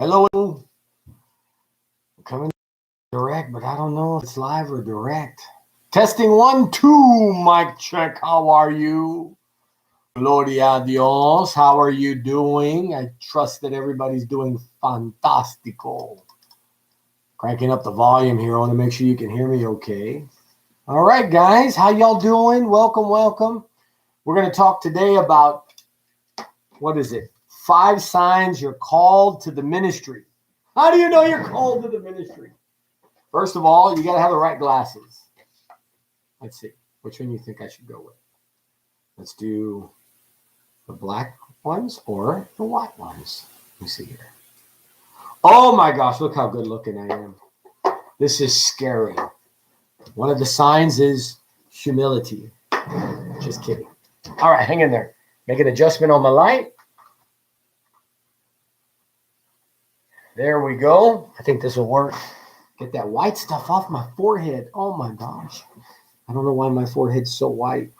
Hello. Coming direct, but I don't know if it's live or direct. Testing 1, 2, mic check. How are you? Gloria a Dios. How are you doing? I trust that everybody's doing fantastico. Cranking up the volume here. I want to make sure you can hear me okay. All right, guys. How y'all doing? Welcome, welcome. We're going to talk today about, what is it? 5 signs you're called to the ministry. How do you know you're called to the ministry? First of all, you got to have the right glasses. Let's see. Which one do you think I should go with? Let's do the black ones or the white ones. Let me see here. Oh my gosh, look how good looking I am. This is scary. One of the signs is humility. Just kidding. All right, hang in there. Make an adjustment on my light. There we go. I think this will work. Get that white stuff off my forehead. Oh my gosh. I don't know why my forehead's so white.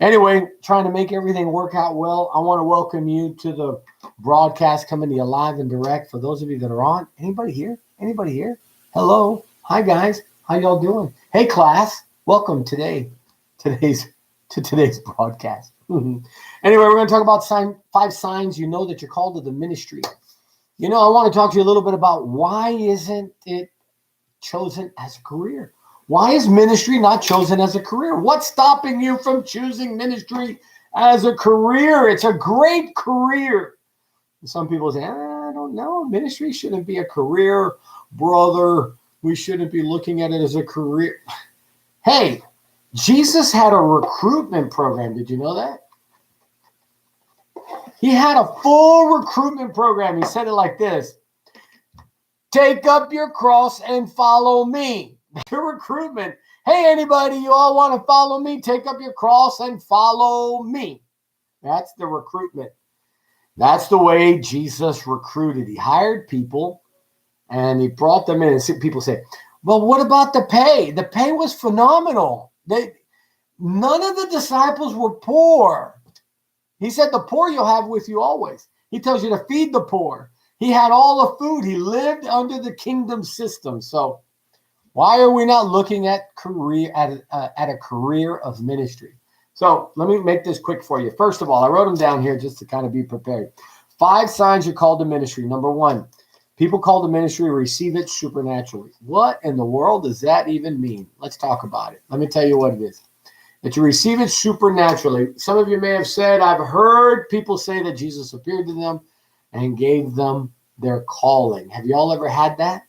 Anyway, trying to make everything work out well. I want to welcome you to the broadcast coming to you live and direct. For those of you that are on, anybody here? Anybody here? Hello. Hi, guys. How y'all doing? Hey, class. Welcome today's broadcast. Anyway, we're going to talk about 5 signs you know that you're called to the ministry. You know, I want to talk to you a little bit about why isn't it chosen as a career? Why is ministry not chosen as a career? What's stopping you from choosing ministry as a career? It's a great career. Some people say, I don't know. Ministry shouldn't be a career, brother. We shouldn't be looking at it as a career. Hey, Jesus had a recruitment program. Did you know that? He had a full recruitment program. He said it like this. Take up your cross and follow me. Your recruitment. Hey, anybody, you all want to follow me? Take up your cross and follow me. That's the recruitment. That's the way Jesus recruited. He hired people and he brought them in. And people say, well, what about the pay? The pay was phenomenal. None of the disciples were poor. He said, the poor you'll have with you always. He tells you to feed the poor. He had all the food. He lived under the kingdom system. So why are we not looking at a career of ministry? So let me make this quick for you. First of all, I wrote them down here just to kind of be prepared. 5 signs you're called to ministry. Number 1, people called to ministry receive it supernaturally. What in the world does that even mean? Let's talk about it. Let me tell you what it is. That you receive it supernaturally. Some of you may have said, I've heard people say that Jesus appeared to them and gave them their calling. Have you all ever had that?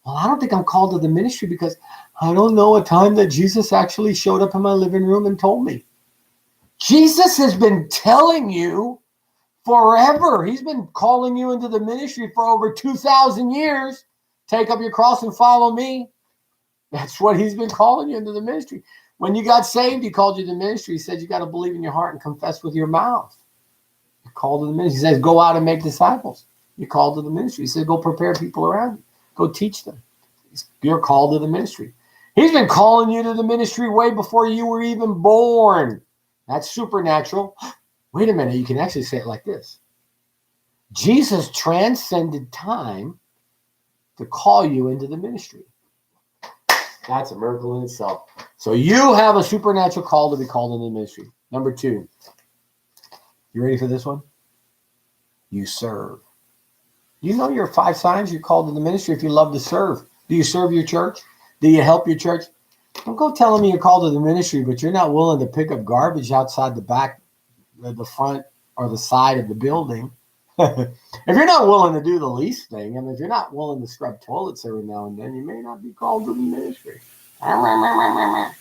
Well, I don't think I'm called to the ministry because I don't know a time that Jesus actually showed up in my living room and told me. Jesus has been telling you forever. He's been calling you into the ministry for over 2,000 years. Take up your cross and follow me. That's what he's been calling you into the ministry. When you got saved, he called you to the ministry. He said you got to believe in your heart and confess with your mouth. You're called to the ministry. He says go out and make disciples. You're called to the ministry. He said go prepare people around you. Go teach them. You're called to the ministry. He's been calling you to the ministry way before you were even born. That's supernatural. Wait a minute. You can actually say it like this. Jesus transcended time to call you into the ministry. That's a miracle in itself. So you have a supernatural call to be called into the ministry. Number 2. You ready for this one? You serve. You know your 5 signs you're called to the ministry if you love to serve. Do you serve your church? Do you help your church? Don't go telling me you're called to the ministry, but you're not willing to pick up garbage outside the back, the front, or the side of the building. If you're not willing to do the least thing, and if you're not willing to scrub toilets every now and then, you may not be called to the ministry. Let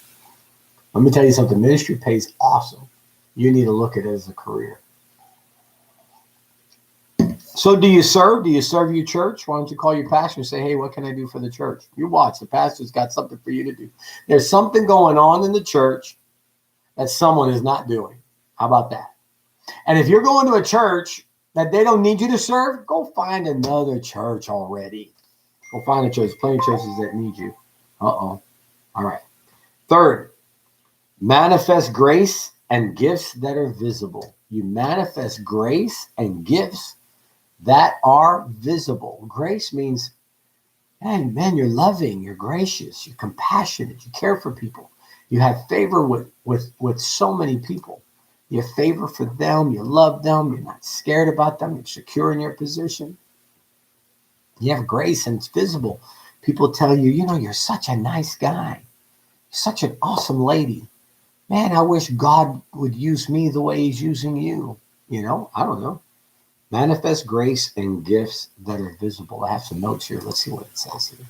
me tell you something. Ministry pays awesome. You need to look at it as a career. So do you serve? Do you serve your church? Why don't you call your pastor and say, hey, what can I do for the church? You watch. The pastor's got something for you to do. There's something going on in the church that someone is not doing. How about that? And if you're going to a church that they don't need you to serve, go find another church already. Go find a church. Plenty of churches that need you. Uh-oh. All right. 3rd, manifest grace and gifts that are visible. You manifest grace and gifts that are visible. Grace means, man, you're loving, you're gracious, you're compassionate, you care for people. You have favor with so many people. You have favor for them, you love them, you're not scared about them, you're secure in your position. You have grace and it's visible. People tell you, you're such a nice guy, such an awesome lady. Man, I wish God would use me the way he's using you. I don't know. Manifest grace and gifts that are visible. I have some notes here. Let's see what it says here.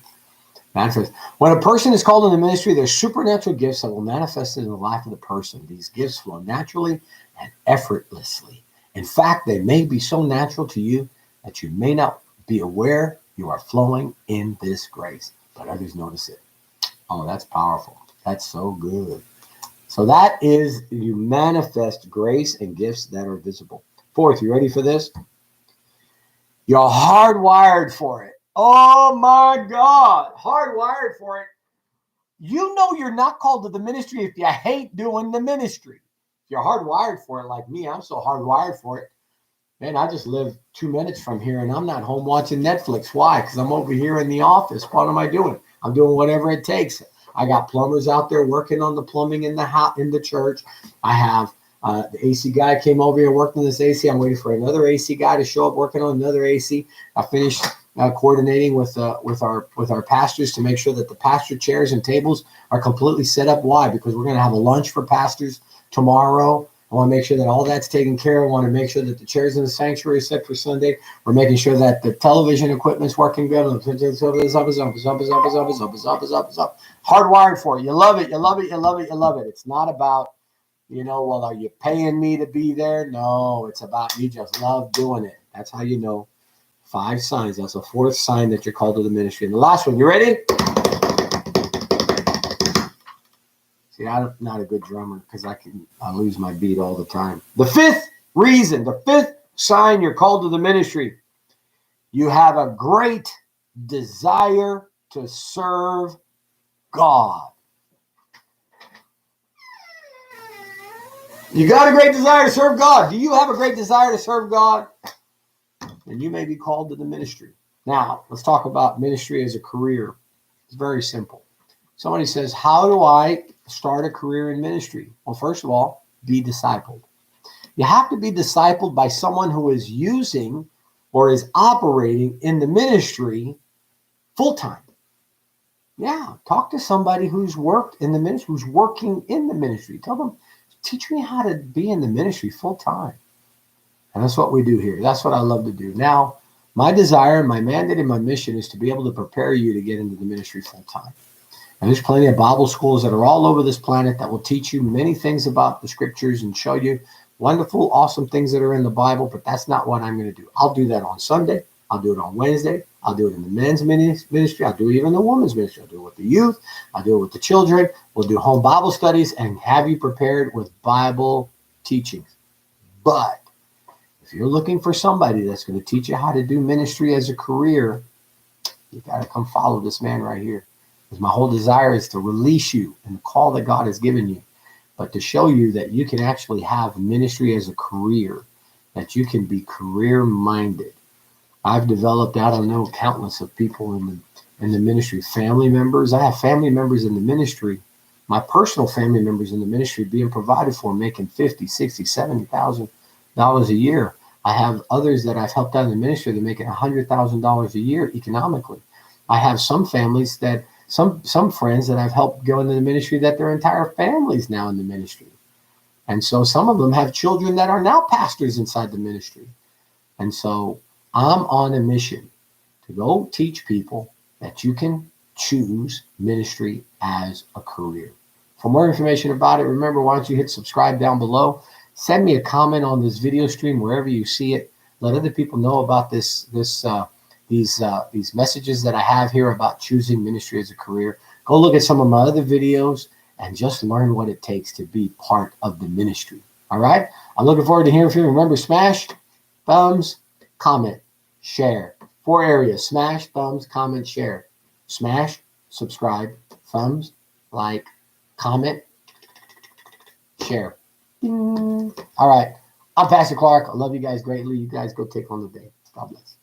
Manifest. When a person is called in the ministry, there's supernatural gifts that will manifest in the life of the person. These gifts flow naturally and effortlessly. In fact, they may be so natural to you that you may not be aware you are flowing in this grace, but others notice it. Oh, that's powerful. That's so good. So that is, you manifest grace and gifts that are visible. Fourth, you ready for this? You're hardwired for it. Oh my God, hardwired for it. You're not called to the ministry if you hate doing the ministry. If you're hardwired for it like me, I'm so hardwired for it. Man, I just live 2 minutes from here and I'm not home watching Netflix. Why? Because I'm over here in the office. What am I doing? I'm doing whatever it takes. I got plumbers out there working on the plumbing in the church. I have the AC guy came over here, worked on this AC. I'm waiting for another AC guy to show up working on another AC. I finished coordinating with our pastors to make sure that the pastor chairs and tables are completely set up. Why? Because we're going to have a lunch for pastors tomorrow. I want to make sure that all that's taken care of. I want to make sure that the chairs in the sanctuary are set for Sunday. We're making sure that the television equipment's working good. Hardwired for it. You love it. You love it. You love it. You love it. It's not about, well, are you paying me to be there? No, it's about you just love doing it. That's how you know. 5 signs. That's a 4th sign that you're called to the ministry. And the last one, you ready? See, I'm not a good drummer because I lose my beat all the time. The 5th reason, the 5th sign you're called to the ministry. You have a great desire to serve God. You got a great desire to serve God. Do you have a great desire to serve God? Then you may be called to the ministry. Now, let's talk about ministry as a career. It's very simple. Somebody says, how do I start a career in ministry? Well, first of all, be discipled. You have to be discipled by someone who is using or is operating in the ministry full-time. Yeah, talk to somebody who's worked in the ministry, who's working in the ministry. Tell them, teach me how to be in the ministry full-time. And that's what we do here. That's what I love to do. Now, my desire, my mandate, and my mission is to be able to prepare you to get into the ministry full-time. And there's plenty of Bible schools that are all over this planet that will teach you many things about the scriptures and show you wonderful, awesome things that are in the Bible, but that's not what I'm going to do. I'll do that on Sunday. I'll do it on Wednesday. I'll do it in the men's ministry. I'll do it even the women's ministry. I'll do it with the youth. I'll do it with the children. We'll do home Bible studies and have you prepared with Bible teachings. But if you're looking for somebody that's going to teach you how to do ministry as a career, you got to come follow this man right here. Because my whole desire is to release you in the call that God has given you, but to show you that you can actually have ministry as a career, that you can be career-minded. I've developed, I don't know, countless of people in the ministry, family members. I have family members in the ministry, my personal family members in the ministry being provided for, making $50,000, $60,000, $70,000 a year. I have others that I've helped out in the ministry that are making $100,000 a year economically. I have some families that some friends that I've helped go into the ministry that their entire families now in the ministry. And so some of them have children that are now pastors inside the ministry. And so I'm on a mission to go teach people that you can choose ministry as a career. For more information about it, remember, why don't you hit subscribe down below? Send me a comment on this video stream wherever you see it. Let other people know about these messages that I have here about choosing ministry as a career. Go look at some of my other videos and just learn what it takes to be part of the ministry. All right? I'm looking forward to hearing from you. Remember, smash, thumbs, comment, share. 4 areas: smash, thumbs, comment, share. Smash, subscribe, thumbs, like, comment, share. Ding. All right. I'm Pastor Clark. I love you guys greatly. You guys go take on the day. God bless.